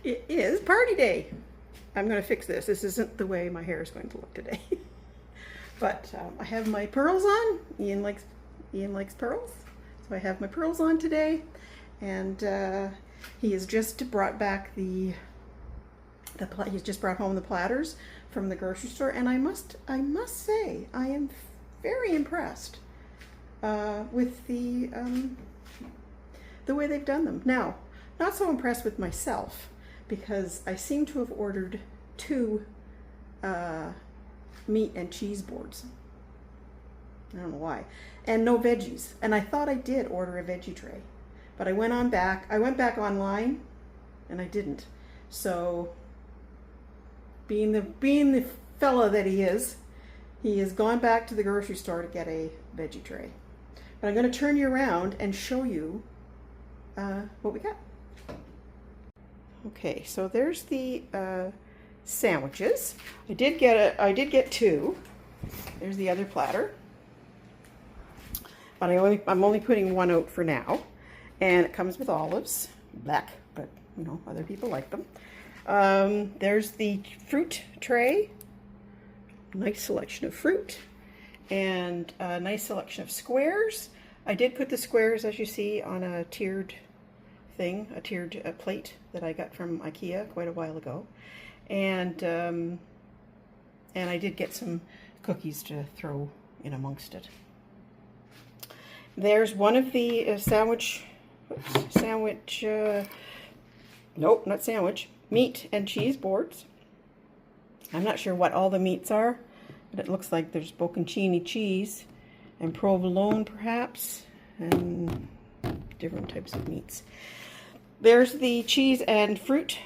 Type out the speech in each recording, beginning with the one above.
It is party day. I'm going to fix this. This isn't the way my hair is going to look today. But I have my pearls on. Ian likes pearls. So I have my pearls on today. And he has just brought back he's just brought home the platters from the grocery store. And I must say, I am very impressed with the way they've done them. Now, not so impressed with myself, because I seem to have ordered 2 meat and cheese boards. I don't know why. And no veggies. And I thought I did order a veggie tray. But I went back online and I didn't. So being the fella that he has gone back to the grocery store to get a veggie tray. But I'm going to turn you around and show you what we got. Okay, so there's the sandwiches. I did get 2. There's the other platter, but I'm only putting 1 out for now, and it comes with olives, black, but you know, other people like them. There's the fruit tray, nice selection of fruit, and a nice selection of squares. I did put the squares, as you see, on a tiered plate that I got from IKEA quite a while ago, and I did get some cookies to throw in amongst it. There's one of the meat and cheese boards. I'm not sure what all the meats are, but it looks like there's bocconcini cheese and provolone perhaps, and different types of meats. There's the cheese and fruit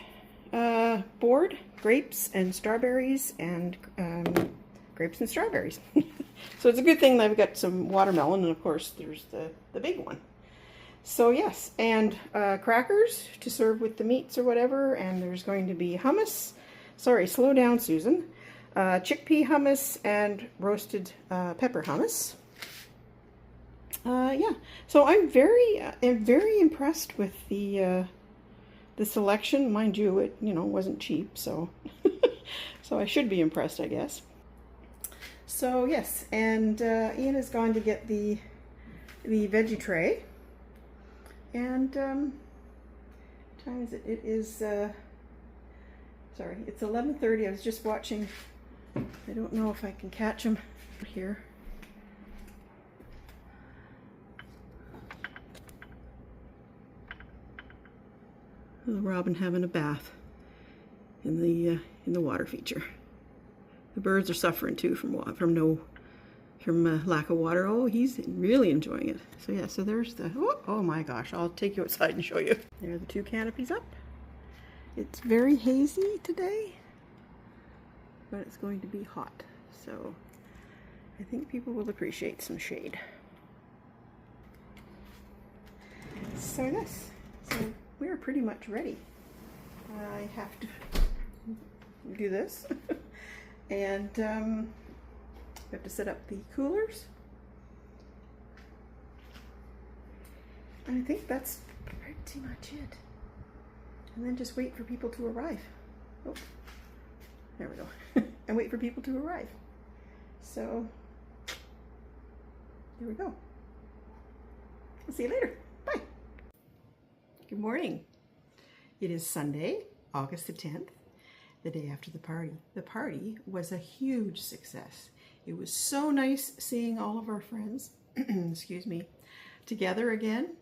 board, grapes and strawberries, and grapes and strawberries. So it's a good thing that I've got some watermelon, and of course there's the big one. So yes, and crackers to serve with the meats or whatever, and there's going to be hummus. Sorry, slow down, Susan. Chickpea hummus and roasted pepper hummus. Yeah, so I'm very impressed with the selection. Mind you, it wasn't cheap, so so I should be impressed, I guess. So yes, and Ian has gone to get the veggie tray, and time is it? It is sorry, it's 11:30. I was just watching. I don't know if I can catch him here. The robin having a bath in the water feature. The birds are suffering too from lack of water. Oh, he's really enjoying it. So yeah, so there's the oh my gosh, I'll take you outside and show you. There are the 2 canopies up. It's very hazy today, but it's going to be hot, so I think people will appreciate some shade. So yes, so we are pretty much ready. I have to do this. And we have to set up the coolers. And I think that's pretty much it. And then just wait for people to arrive. Oh, there we go. And wait for people to arrive. So, here we go. I'll see you later. Bye. Good morning. It is Sunday, August the 10th, the day after the party. The party was a huge success. It was so nice seeing all of our friends, excuse me, together again.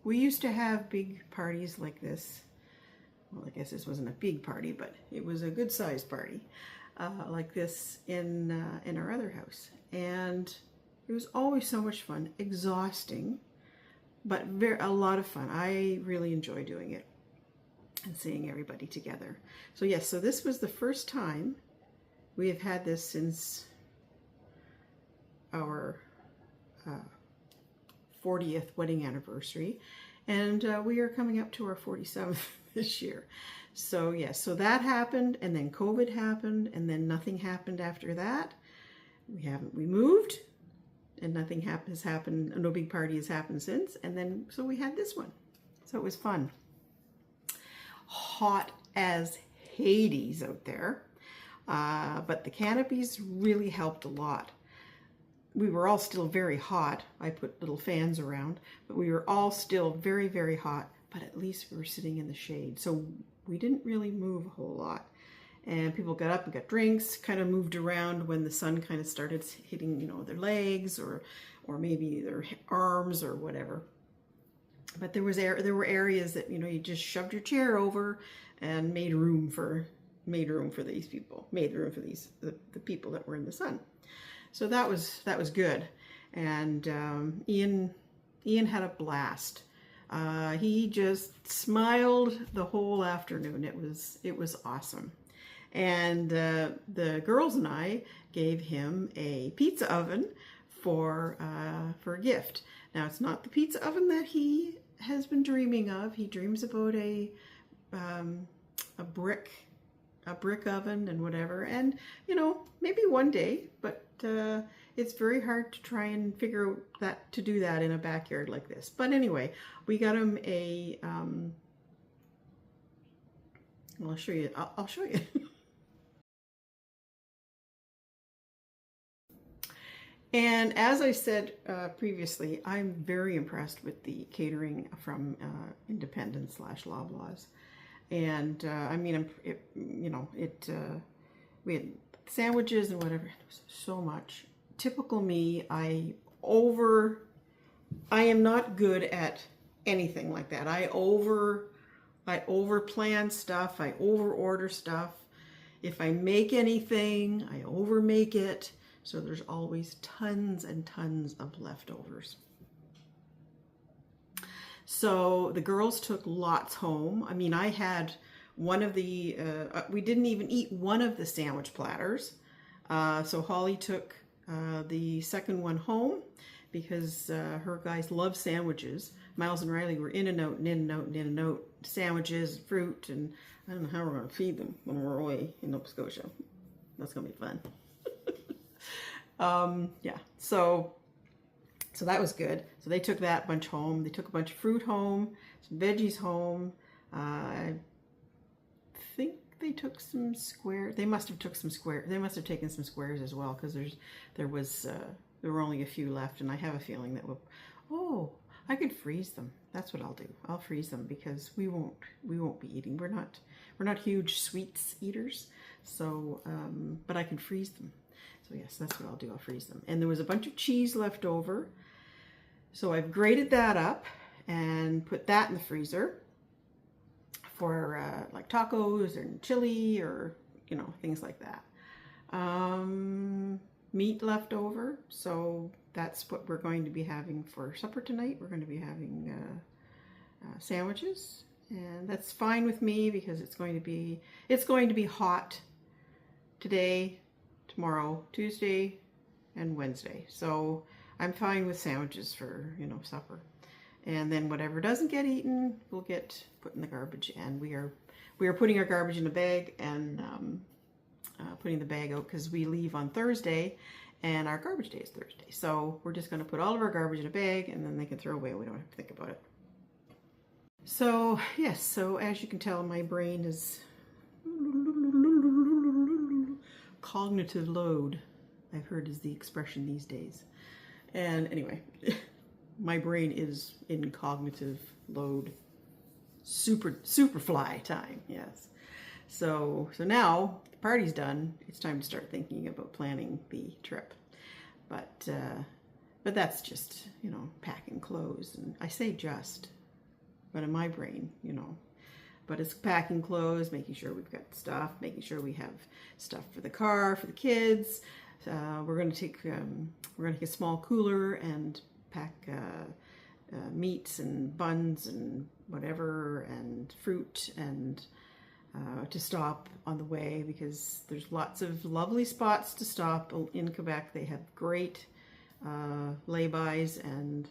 We used to have big parties like this. Well, I guess this wasn't a big party, but it was a good-sized party like this in our other house. And it was always so much fun, exhausting, but a lot of fun. I really enjoy doing it and seeing everybody together. So yes, so this was the first time we have had this since our 40th wedding anniversary, and we are coming up to our 47th this year. So yes, so that happened, and then COVID happened, and then nothing happened after that. We moved, and nothing has happened, no big party has happened since, and then so we had this one. So it was fun. hot as Hades out there, but the canopies really helped a lot. We were all still very hot. I put little fans around, but we were all still very, very hot, but at least we were sitting in the shade. So we didn't really move a whole lot. And people got up and got drinks, kind of moved around when the sun kind of started hitting, you know, their legs or maybe their arms or whatever. But there were areas that, you know, you just shoved your chair over and made room for these people, made room for the people that were in the sun. So that was good. And Ian had a blast. He just smiled the whole afternoon. It was awesome. And the girls and I gave him a pizza oven for a gift. Now, it's not the pizza oven that he has been dreaming of. He dreams about a brick oven and whatever. And, you know, maybe one day, but it's very hard to try and figure out to do that in a backyard like this. But anyway, we got him a, well, I'll show you. I'll show you. And as I said previously, I'm very impressed with the catering from Independence / Loblaws. And I mean, we had sandwiches and whatever. It was so much. Typical me, I am not good at anything like that. I over plan stuff. I over order stuff. If I make anything, I over make it. So there's always tons and tons of leftovers. So the girls took lots home. I mean, I had one of the, we didn't even eat one of the sandwich platters. So Holly took the second one home because her guys love sandwiches. Miles and Riley were in and out and in and out and in and out. Sandwiches, fruit, and I don't know how we're going to feed them when we're away in Nova Scotia. That's going to be fun. Yeah, so that was good. So they took that bunch home. They took a bunch of fruit home, some veggies home. I think they took some squares. They must have took some squares. They must have taken some squares as well, because there were only a few left, and I have a feeling that I could freeze them. That's what I'll do. I'll freeze them because we won't be eating. We're not huge sweets eaters. So, but I can freeze them. So yes, that's what I'll do. I'll freeze them. And there was a bunch of cheese left over. So I've grated that up and put that in the freezer for like tacos and chili or, you know, things like that. Meat left over. So that's what we're going to be having for supper tonight. We're going to be having sandwiches, and that's fine with me because it's going to be hot today, tomorrow, Tuesday, and Wednesday. So I'm fine with sandwiches for, you know, supper. And then whatever doesn't get eaten will get put in the garbage. And we are putting our garbage in a bag and putting the bag out because we leave on Thursday and our garbage day is Thursday. So we're just going to put all of our garbage in a bag and then they can throw away. We don't have to think about it. So yes, so as you can tell, my brain is cognitive load, I've heard is the expression these days. And anyway, my brain is in cognitive load, super fly time, yes. So now the party's done, it's time to start thinking about planning the trip. But that's just, you know, packing clothes. And I say just, but in my brain, you know, but it's packing clothes, making sure we've got stuff, making sure we have stuff for the car, for the kids. We're going to take a small cooler and pack meats and buns and whatever, and fruit, and to stop on the way because there's lots of lovely spots to stop in Quebec. They have great lay-bys, and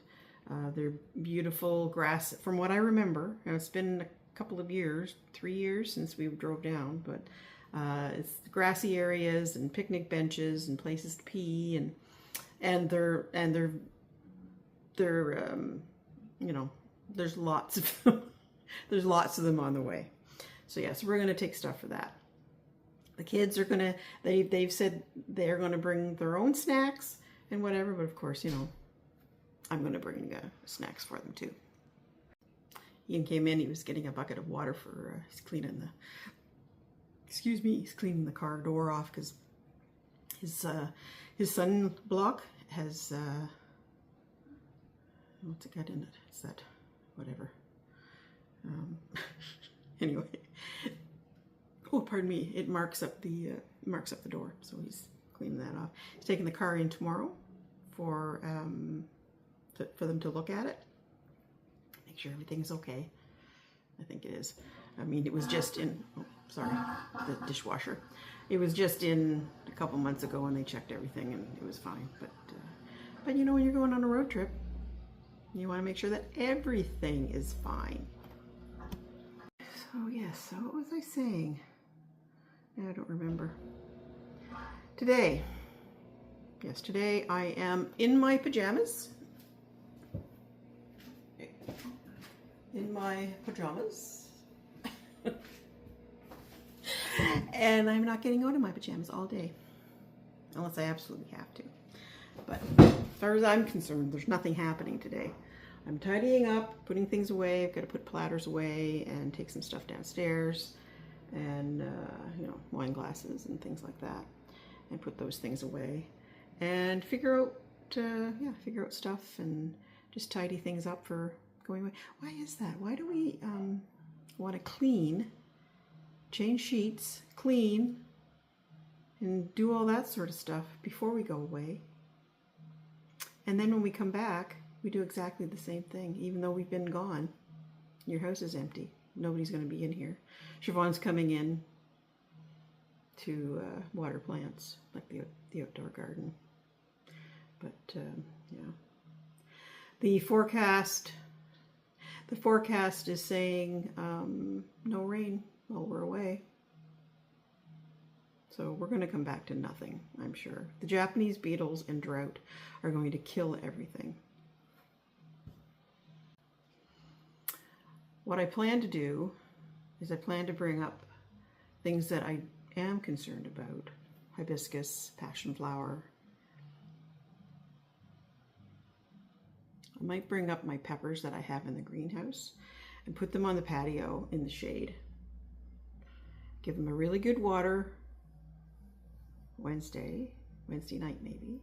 they're beautiful grass. From what I remember, it's been a couple of years, 3 years since we drove down, but it's grassy areas and picnic benches and places to pee, and they're you know, there's lots of them. There's lots of them on the way. So yeah, so we're going to take stuff for that. The kids are going to, they've said they're going to bring their own snacks and whatever, but of course, you know, I'm going to bring snacks for them too. Ian came in, he was getting a bucket of water for, he's cleaning the, excuse me, he's cleaning the car door off because his sun block has, what's it got in it? It's that, whatever. Anyway, oh, pardon me, it marks up the door, so he's cleaning that off. He's taking the car in tomorrow for them to look at it, make sure everything is okay. I think it is. I mean, it was just in, oh, sorry, the dishwasher. It was just in a couple months ago and they checked everything and it was fine. But you know, when you're going on a road trip, you want to make sure that everything is fine. So yes, so what was I saying? I don't remember. Today, yes, today I am in my pajamas. In my pajamas. And I'm not getting out of my pajamas all day. Unless I absolutely have to. But as far as I'm concerned, there's nothing happening today. I'm tidying up, putting things away. I've got to put platters away and take some stuff downstairs. And, you know, wine glasses and things like that. And put those things away. And figure out stuff and just tidy things up for going away. Why is that? Why do we want to clean, change sheets, clean, and do all that sort of stuff before we go away? And then when we come back, we do exactly the same thing, even though we've been gone. Your house is empty. Nobody's going to be in here. Siobhan's coming in to water plants, like the outdoor garden. But, yeah. The forecast is saying no rain while we're away. So we're going to come back to nothing, I'm sure. The Japanese beetles and drought are going to kill everything. What I plan to do is I plan to bring up things that I am concerned about. Hibiscus, passion flower. I might bring up my peppers that I have in the greenhouse and put them on the patio in the shade. Give them a really good water Wednesday night maybe.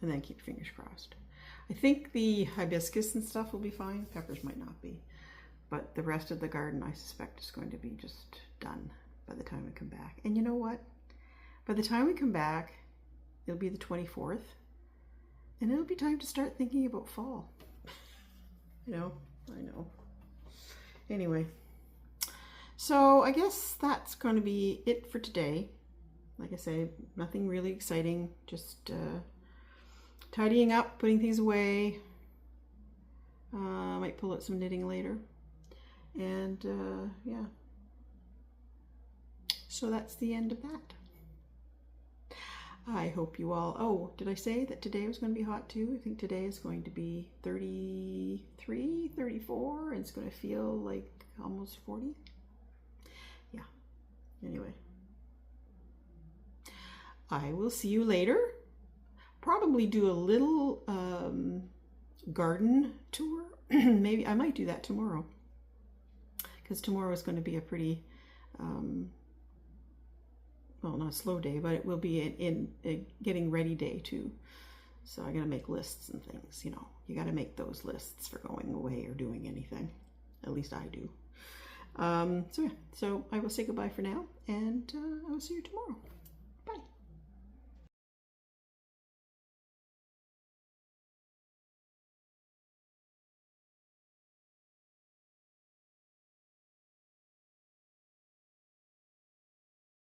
And then keep fingers crossed. I think the hibiscus and stuff will be fine. Peppers might not be. But the rest of the garden I suspect is going to be just done by the time we come back. And you know what? By the time we come back, it'll be the 24th. And it'll be time to start thinking about fall. I know. Anyway. So I guess that's going to be it for today. Like I say, nothing really exciting. Just tidying up, putting things away. I might pull out some knitting later. And yeah. So that's the end of that. I hope you all, oh, did I say that today was going to be hot too? I think today is going to be 33, 34, and it's going to feel like almost 40. Yeah, anyway. I will see you later. Probably do a little garden tour. Maybe I might do that tomorrow. Because tomorrow is going to be a pretty, well, not a slow day, but it will be in a getting ready day too. So I got to make lists and things, you know. You got to make those lists for going away or doing anything. At least I do. So yeah, so I will say goodbye for now, and I will see you tomorrow.